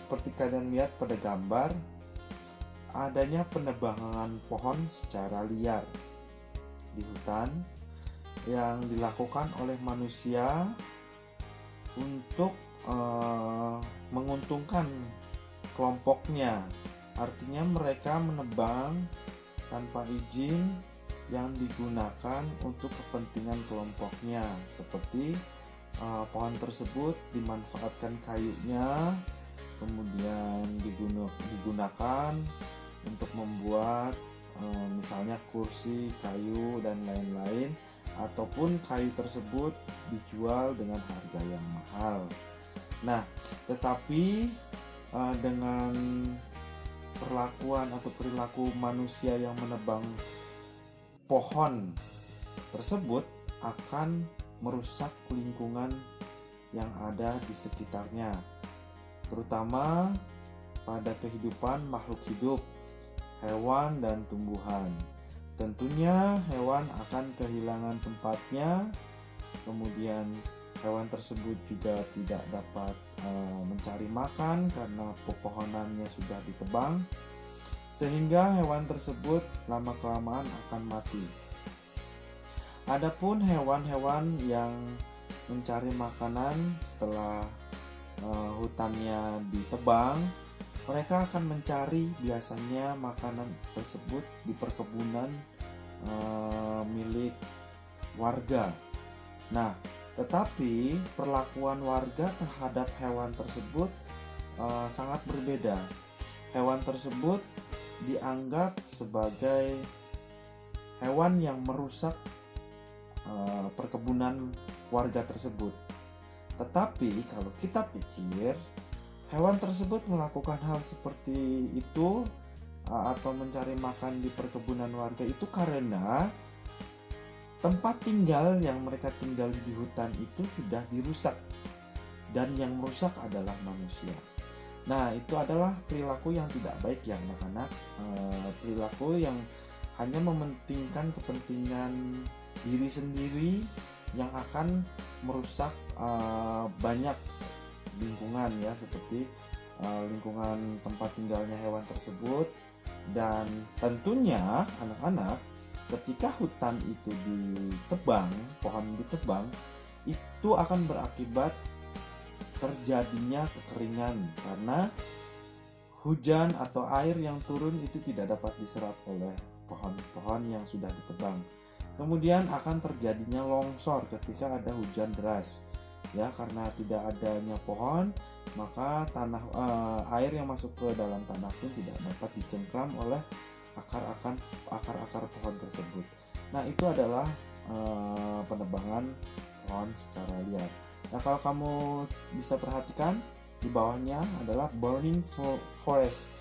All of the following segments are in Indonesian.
seperti kalian lihat pada gambar, adanya penebangan pohon secara liar di hutan yang dilakukan oleh manusia untuk menguntungkan kelompoknya. Artinya mereka menebang tanpa izin yang digunakan untuk kepentingan kelompoknya, seperti pohon tersebut dimanfaatkan kayunya, kemudian digunakan untuk membuat misalnya kursi, kayu, dan lain-lain, ataupun kayu tersebut dijual dengan harga yang mahal. Nah, tetapi dengan perlakuan atau perilaku manusia yang menebang pohon tersebut akan merusak lingkungan yang ada di sekitarnya, terutama pada kehidupan makhluk hidup, hewan dan tumbuhan. Tentunya hewan akan kehilangan tempatnya, kemudian hewan tersebut juga tidak dapat mencari makan karena pepohonannya sudah ditebang, sehingga hewan tersebut lama-kelamaan akan mati. Adapun hewan-hewan yang mencari makanan setelah hutannya ditebang, mereka akan mencari biasanya makanan tersebut di perkebunan milik warga. Nah, tetapi perlakuan warga terhadap hewan tersebut sangat berbeda. Hewan tersebut dianggap sebagai hewan yang merusak perkebunan warga tersebut. Tetapi kalau kita pikir, hewan tersebut melakukan hal seperti itu atau mencari makan di perkebunan warga itu karena tempat tinggal yang mereka tinggal di hutan itu sudah dirusak, dan yang merusak adalah manusia. Nah, itu adalah perilaku yang tidak baik ya anak-anak, perilaku yang hanya mementingkan kepentingan diri sendiri yang akan merusak banyak lingkungan ya, seperti lingkungan tempat tinggalnya hewan tersebut. Dan tentunya anak-anak, ketika hutan itu ditebang, pohon ditebang, itu akan berakibat terjadinya kekeringan karena hujan atau air yang turun itu tidak dapat diserap oleh pohon-pohon yang sudah ditebang. Kemudian akan terjadinya longsor ketika ada hujan deras. Ya, karena tidak adanya pohon, maka air yang masuk ke dalam tanah pun tidak dapat dicengkram oleh akar-akar pohon tersebut. Nah, itu adalah penebangan pohon secara liar. Nah, kalau kamu bisa perhatikan di bawahnya adalah burning forest.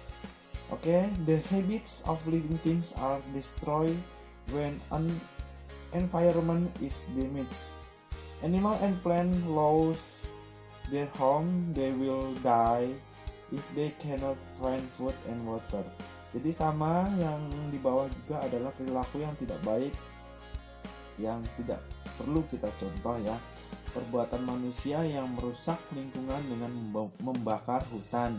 Oke, the habits of living things are destroyed when an environment is damaged. Animal and plant lose their home, they will die if they cannot find food and water. Jadi sama yang di bawah juga adalah perilaku yang tidak baik, yang tidak perlu kita contoh ya. Perbuatan manusia yang merusak lingkungan dengan membakar hutan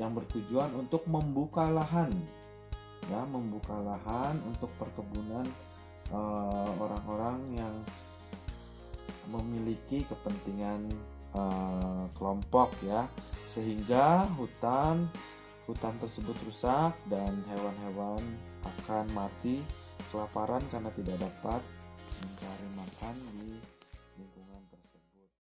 yang bertujuan untuk membuka lahan, ya, membuka lahan untuk perkebunan orang-orang yang memiliki kepentingan kelompok ya, sehingga hutan tersebut rusak dan hewan-hewan akan mati kelaparan karena tidak dapat mencari makan di lingkungan tersebut.